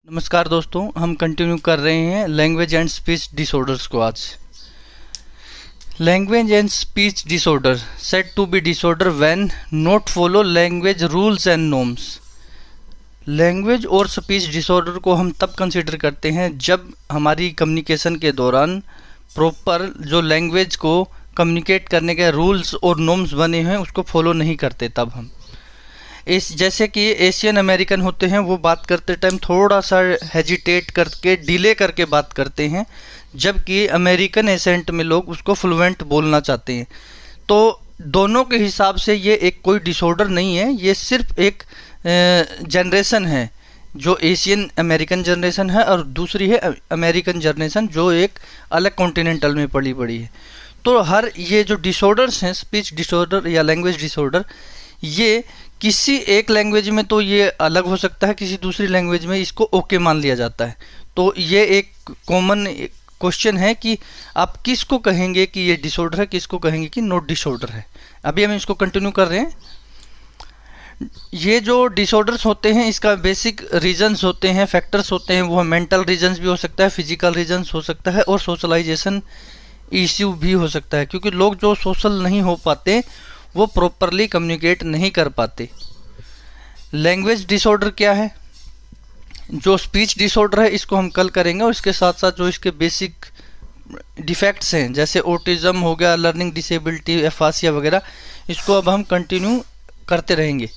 नमस्कार दोस्तों, हम कंटिन्यू कर रहे हैं लैंग्वेज एंड स्पीच डिसऑर्डर्स को। आज language and speech disorder said to be disorder when not follow language rules and norms. Language और स्पीच डिसऑर्डर को हम तब कंसिडर करते हैं जब हमारी कम्युनिकेशन के दौरान प्रॉपर जो लैंग्वेज को कम्युनिकेट करने के रूल्स और नॉर्म्स बने हैं उसको फॉलो नहीं करते। तब हम जैसे कि एशियन अमेरिकन होते हैं, वो बात करते टाइम थोड़ा सा हेजिटेट करके डिले करके बात करते हैं, जबकि अमेरिकन एसेंट में लोग उसको फ्लुएंट बोलना चाहते हैं। तो दोनों के हिसाब से ये एक कोई डिसऑर्डर नहीं है, ये सिर्फ एक जनरेशन है जो एशियन अमेरिकन जनरेशन है और दूसरी है अमेरिकन जनरेशन जो एक अलग कॉन्टिनेंटल में पली बड़ी है। तो हर ये जो डिसऑर्डर्स हैं, स्पीच डिसऑर्डर या लैंग्वेज डिसऑर्डर, ये किसी एक लैंग्वेज में तो ये अलग हो सकता है, किसी दूसरी लैंग्वेज में इसको ओके मान लिया जाता है। तो ये एक कॉमन क्वेश्चन है कि आप किसको कहेंगे कि ये डिसऑर्डर है, किसको कहेंगे कि नॉट डिसऑर्डर है। अभी हम इसको कंटिन्यू कर रहे हैं। ये जो डिसऑर्डर्स होते हैं इसका बेसिक रीजंस होते हैं, फैक्टर्स होते हैं, वो मेंटल रीजंस भी हो सकता है, फिजिकल रीजंस हो सकता है और सोशलाइजेशन इश्यू भी हो सकता है, क्योंकि लोग जो सोशल नहीं हो पाते वो प्रॉपरली कम्युनिकेट नहीं कर पाते। लैंग्वेज डिसऑर्डर क्या है? जो स्पीच डिसऑर्डर है इसको हम कल करेंगे, और इसके साथ साथ जो इसके बेसिक डिफेक्ट्स हैं जैसे ऑटिज्म हो गया, लर्निंग डिसेबिलिटी, एफासिया वगैरह, इसको अब हम कंटिन्यू करते रहेंगे।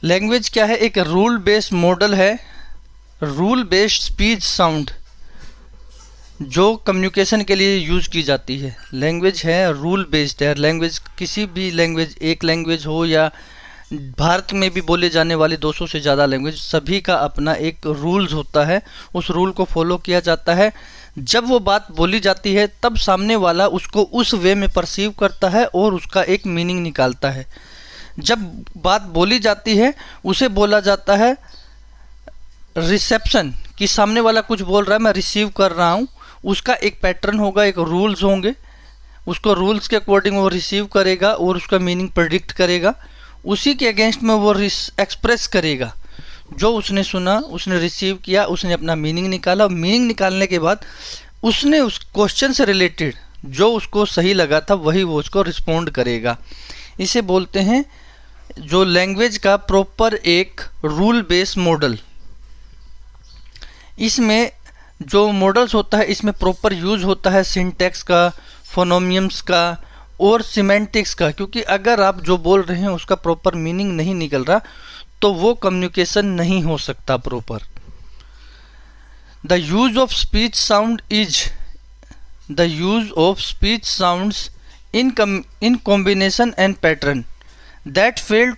लैंग्वेज क्या है? एक रूल बेस्ड मॉडल है, रूल बेस्ड स्पीच साउंड जो कम्युनिकेशन के लिए यूज़ की जाती है। लैंग्वेज है रूल बेस्ड है। लैंग्वेज किसी भी लैंग्वेज, एक लैंग्वेज हो या भारत में भी बोले जाने वाले 200 से ज़्यादा लैंग्वेज, सभी का अपना एक रूल्स होता है। उस रूल को फॉलो किया जाता है। जब वो बात बोली जाती है तब सामने वाला उसको उस वे में परसीव करता है और उसका एक मीनिंग निकालता है। जब बात बोली जाती है उसे बोला जाता है रिसेप्शन, कि सामने वाला कुछ बोल रहा है, मैं रिसीव कर रहा हूँ। उसका एक पैटर्न होगा, एक रूल्स होंगे, उसको रूल्स के अकॉर्डिंग वो रिसीव करेगा और उसका मीनिंग प्रेडिक्ट करेगा। उसी के अगेंस्ट में वो एक्सप्रेस करेगा जो उसने सुना, उसने रिसीव किया, उसने अपना मीनिंग निकाला। मीनिंग निकालने के बाद उसने उस क्वेश्चन से रिलेटेड जो उसको सही लगा था वही वो उसको रिस्पोंड करेगा। इसे बोलते हैं जो लैंग्वेज का प्रॉपर एक रूल बेस्ड मॉडल। इसमें जो मॉडल्स होता है इसमें प्रॉपर यूज़ होता है सिंटैक्स का, फोनोमियम्स का और सिमेंटिक्स का, क्योंकि अगर आप जो बोल रहे हैं उसका प्रॉपर मीनिंग नहीं निकल रहा तो वो कम्युनिकेशन नहीं हो सकता proper. The use of speech sound is the use of speech sounds in combination and pattern that fail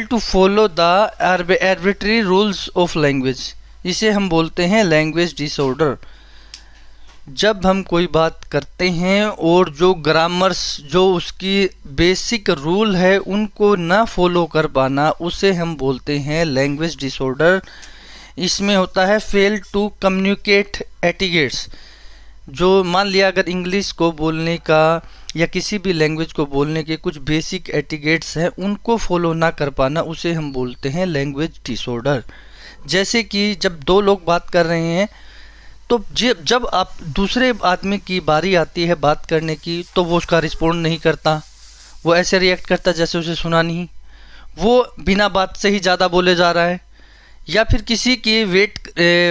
to follow the arbitrary rules of language. इसे हम बोलते हैं लैंग्वेज डिसऑर्डर। जब हम कोई बात करते हैं और जो ग्रामर्स, जो उसकी बेसिक रूल है उनको ना फॉलो कर पाना, उसे हम बोलते हैं लैंग्वेज डिसऑर्डर। इसमें होता है फेल टू कम्युनिकेट एटिकेट्स। जो मान लिया अगर इंग्लिश को बोलने का या किसी भी लैंग्वेज को बोलने के कुछ बेसिक एटिकेट्स हैं, उनको फॉलो ना कर पाना, उसे हम बोलते हैं लैंग्वेज डिसऑर्डर। जैसे कि जब दो लोग बात कर रहे हैं तो जब आप दूसरे आदमी की बारी आती है बात करने की तो वो उसका रिस्पॉन्ड नहीं करता, वो ऐसे रिएक्ट करता जैसे उसे सुना नहीं, वो बिना बात से ही ज़्यादा बोले जा रहा है, या फिर किसी की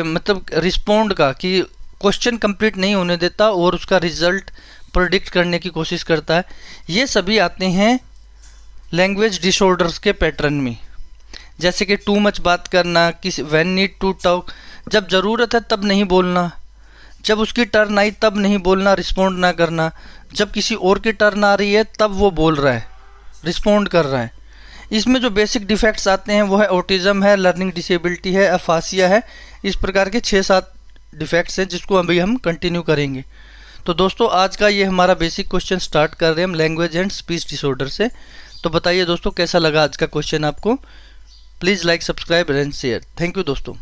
मतलब रिस्पॉन्ड का कि क्वेश्चन कंप्लीट नहीं होने देता और उसका रिजल्ट प्रेडिक्ट करने की कोशिश करता है। ये सभी आते हैं लैंग्वेज डिसऑर्डर्स के पैटर्न में। जैसे कि टू मच बात करना, किसी व्हेन नीड टू टॉक, जब ज़रूरत है तब नहीं बोलना, जब उसकी टर्न आई तब नहीं बोलना, रिस्पॉन्ड ना करना, जब किसी और की टर्न आ रही है तब वो बोल रहा है, रिस्पॉन्ड कर रहा है। इसमें जो बेसिक डिफेक्ट्स आते हैं वो है ऑटिज्म है, लर्निंग डिसेबिलिटी है, एफासिया है। इस प्रकार के 6-7 डिफेक्ट्स हैं जिसको अभी हम कंटिन्यू करेंगे। तो दोस्तों आज का ये हमारा बेसिक क्वेश्चन स्टार्ट कर रहे हैं हम लैंग्वेज एंड स्पीच डिसऑर्डर से। तो बताइए दोस्तों कैसा लगा आज का क्वेश्चन आपको। Please like, subscribe and share. Thank you दोस्तों।